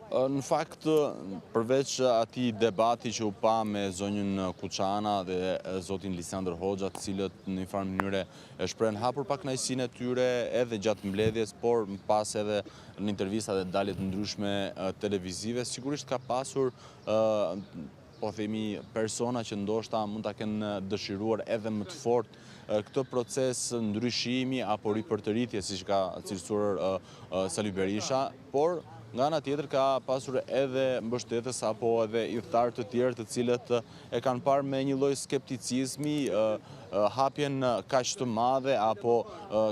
Në fakt, përveç atij debati që u pa me zonjën Kuçana dhe zotin Lisandër Hoxha, të cilët në një farë mënyre e shprehen hapur pa kënaqësinë e tyre edhe gjatë mbledhjes, por më pas edhe në intervista dhe dalje të ndryshme televizive, sigurisht ka pasur po themi persona që ndoshta mund ta kenë dëshiruar edhe më të fortë këtë proces ndryshimi apo ripërtëritje, siç ka cilësuar Sali Berisha, por nga ana tjetër ka pasur edhe mbështetës apo edhe udhëtar të tjerë të cilët e kanë parë me një lloj skepticizmi hapjen kaq të madhe apo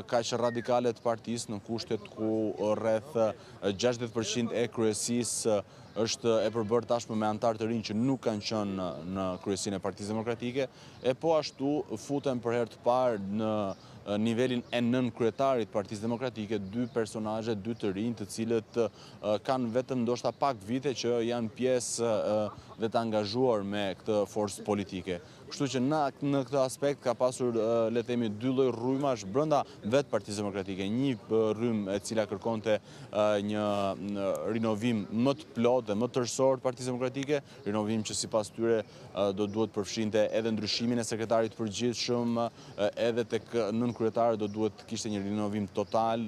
kaq radikale të partisë në kushtet ku rreth 60% e kryesisë është e përbërë tashmë me anëtar të rinj që nuk kanë qenë në kryesinë e Partisë Demokratike, e po ashtu futen për herë të parë në nivelin e nën kryetarit Partisë Demokratike dy personazhe, dy të rinj, të cilët kanë vetëm ndoshta pak vite që janë pjesë dhe të angazhuar me këtë forcë politike. Kështu që në këtë aspekt ka pasur, le të themi, dy lloj rrymash brenda vetë Partisë Demokratike. Një rrymë e cila kërkonte një rinovim më të plotë dhe më tërësor të Partisë Demokratike, rinovim që sipas tyre do duhet përfshinte edhe ndryshimin e sekretarit të përgjithshëm, edhe tek nënkryetari do duhet kishte një rinovim total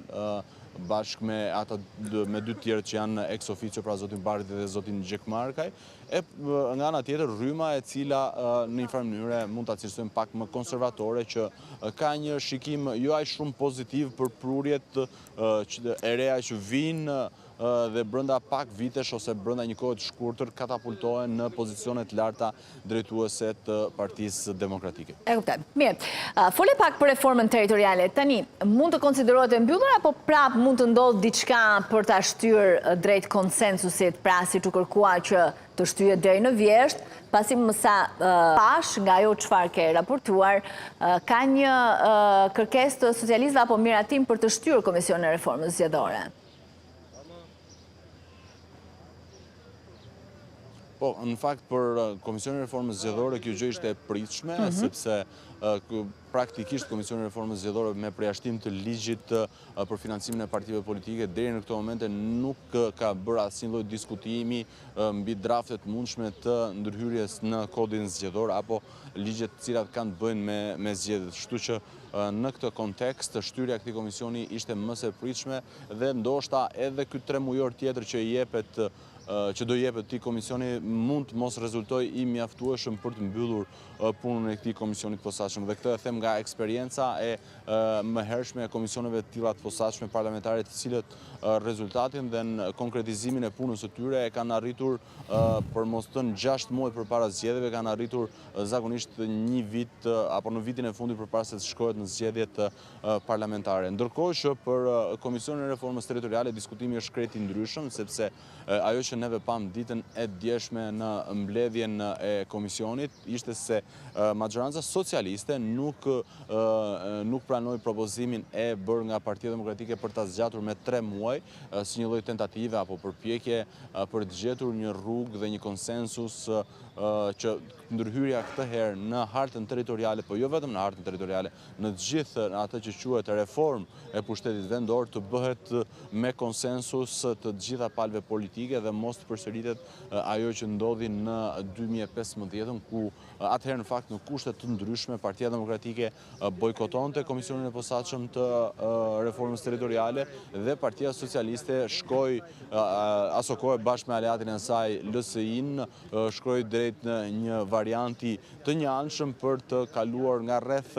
bashkë me dy tjerë që janë ex officio, pra zotin Bardhi dhe zotin Gjekmarkaj, e nga ana tjetër rryma e cila në një farë mënyre mund ta cilësojmë pak më konservatore, që ka një shikim jo aq shumë pozitiv për prurjet e reja që vinë dhe brenda pak vitesh ose brenda një kohe të shkurtër katapultohen në pozicione të larta drejtuese të Partisë Demokratike. E kuptoj. Mirë. Fole pak për reformën territoriale. Tani, mund të konsiderohet e mbyllur apo prap mund të ndodhë diçka për ta shtyrë drejt konsensusit, pra si të kërkuar që të shtyhet deri në vjesht, pasi më sa pash nga ajo çfarë ke raportuar, ka një kërkesë të socialistëve apo miratim për të shtyrë Komisionin e Reformës Zgjedhore. Po, në fakt për Komisionin e Reformës Zgjedhore kjo gjë ishte e pritshme, sepse praktikisht Komisioni i Reformës Zgjedhore me përjashtim të ligjit për financimin e partive politike deri në këto momente nuk ka bërë asnjë lloj diskutimi mbi draftet mundshme të ndërhyrjes në kodin zgjedhor apo ligjet të cilat kanë të bëjnë me zgjedhjet. Kështu që në këtë kontekst shtyrja e këtij komisioni ishte më së pritshme dhe ndoshta edhe ky 3 mujor tjetër që do jepet këtij komisioni mund të mos rezultojë i mjaftueshëm për të mbyllur punën e këtij komisioni të posaçëm. Dhe këtë e them nga eksperjenca e mëhershme e komisioneve të tilla të posaçme parlamentare, të cilët rezultatin dhe në konkretizimin e punës së tyre e kanë arritur për mos thënë 6 muaj përpara zgjedhjeve, kanë arritur zakonisht një vit apo në vitin e fundit përpara se të shkohet në zgjedhjet parlamentare. Ndërkohë që për Komisionin e Reformës Territoriale diskutimi është krejt i ndryshëm, sepse ajo që neve pam ditën e djeshme në mbledhjen e komisionit ishte se majoranca socialiste nuk pranoi propozimin e bërë nga Partia Demokratike për ta zgjatur me 3 muaj si një lloj tentative apo përpjekje për të gjetur një rrugë dhe një konsensus që ndërhyrja këtë herë në hartën territoriale, po jo vetëm në hartën territoriale, në të gjithë atë që quhet reformë e pushtetit vendor të bëhet me konsensus të gjitha palëve politike dhe mos të përsëritet ajo që ndodhi në 2015, ku atëherë në fakt në kushte të ndryshme Partia Demokratike bojkotonte Komisionin e Posaçëm të Reformës Territoriale dhe Partia Socialiste shkoi aso kohë bashkë me aleatin e saj LSI-n, shkoi drejt në një varianti të njëanshëm për të kaluar nga rreth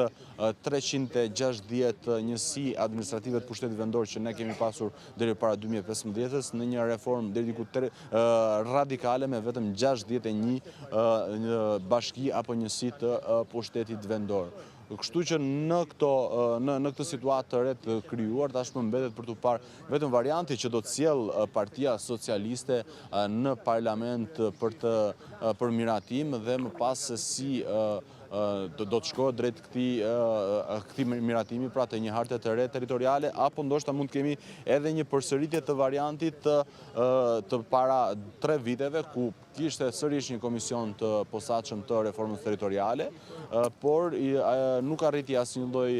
360 njësi administrative të pushtetit vendor që ne kemi pasur deri para 2015-s në një reformë deri diku radikale me vetëm 61 bashki apo njësi të pushtetit vendor. Kështu që në këtë situatë të re të krijuar tashmë mbetet për të parë vetëm varianti që do të sjellë Partia Socialiste në parlament për miratim dhe më pas se si do të shkohet drejt këtij miratimi, pra të një harte të re territoriale, apo ndoshta mund të kemi edhe një përsëritje të variantit të para 3 viteve, ku kishte sërish një komision të posaçëm të reformës territoriale, por nuk arriti asnjë lloj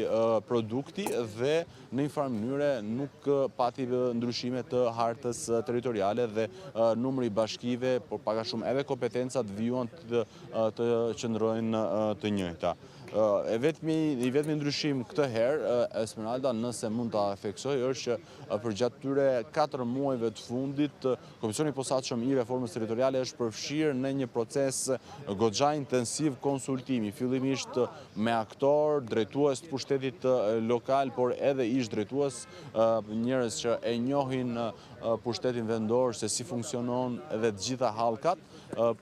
produkti dhe në një farë mënyre nuk pati ndryshime të hartës territoriale dhe numri i bashkive, por pak a shumë edhe kompetencat vijuan të qëndrojnë të njëjta. I vetmi ndryshim këtë herë, Esmeralda, nëse mund ta theksoj, është që përgjatë tyre 4 muajve të fundit, Komisioni i Posaçëm i Reformës Territoriale është përfshirë në një proces goxha intensiv konsultimi, fillimisht me aktor, drejtues të pushtetit lokal, por edhe ish drejtues, njerëz që e njohin pushtetin vendor, se si funksionon edhe të gjitha hallkat,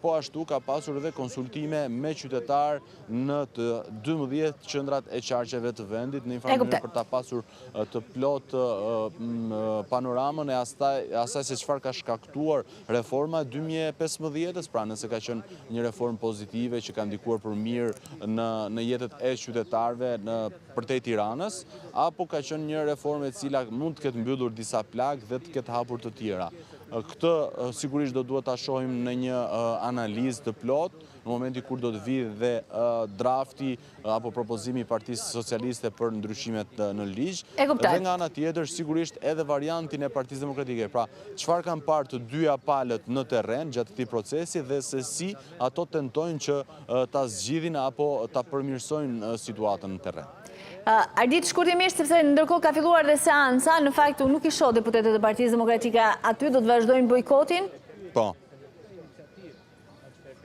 po ashtu ka pasur edhe konsultime me qytetar në të 12 qendrat e qarqeve të vendit, në një farë mënyrë për ta pasur të plot panoramën e asaj se çfarë ka shkaktuar reforma 2015-s, pra nëse ka qenë një reformë pozitive që ka ndikuar për mirë në jetët e qytetarëve në përtej Tiranës, apo ka qenë një reformë e cila mund të ketë mbyllur disa plagë dhe të ketë hapur të tjera. Këtë sigurisht do duhet ta shohim në një analizë të plotë, në momenti kur do të vijë dhe drafti apo propozimi i Partisë Socialiste për ndryshimet në ligj. Dhe nga ana tjetër, sigurisht edhe variantin e Partisë Demokratike. Pra, çfarë kanë parë të dyja palët në terren gjatë këtij procesi dhe se si ato tentojnë që ta zgjidhin apo ta përmirësojnë situatën në terren. Ardit, shkurtimisht, sepse ndërkohë ka filluar dhe seanca, në fakt nuk i shoh deputetët e Partisë Demokratike aty, do të vazhdojnë bojkotin? Po.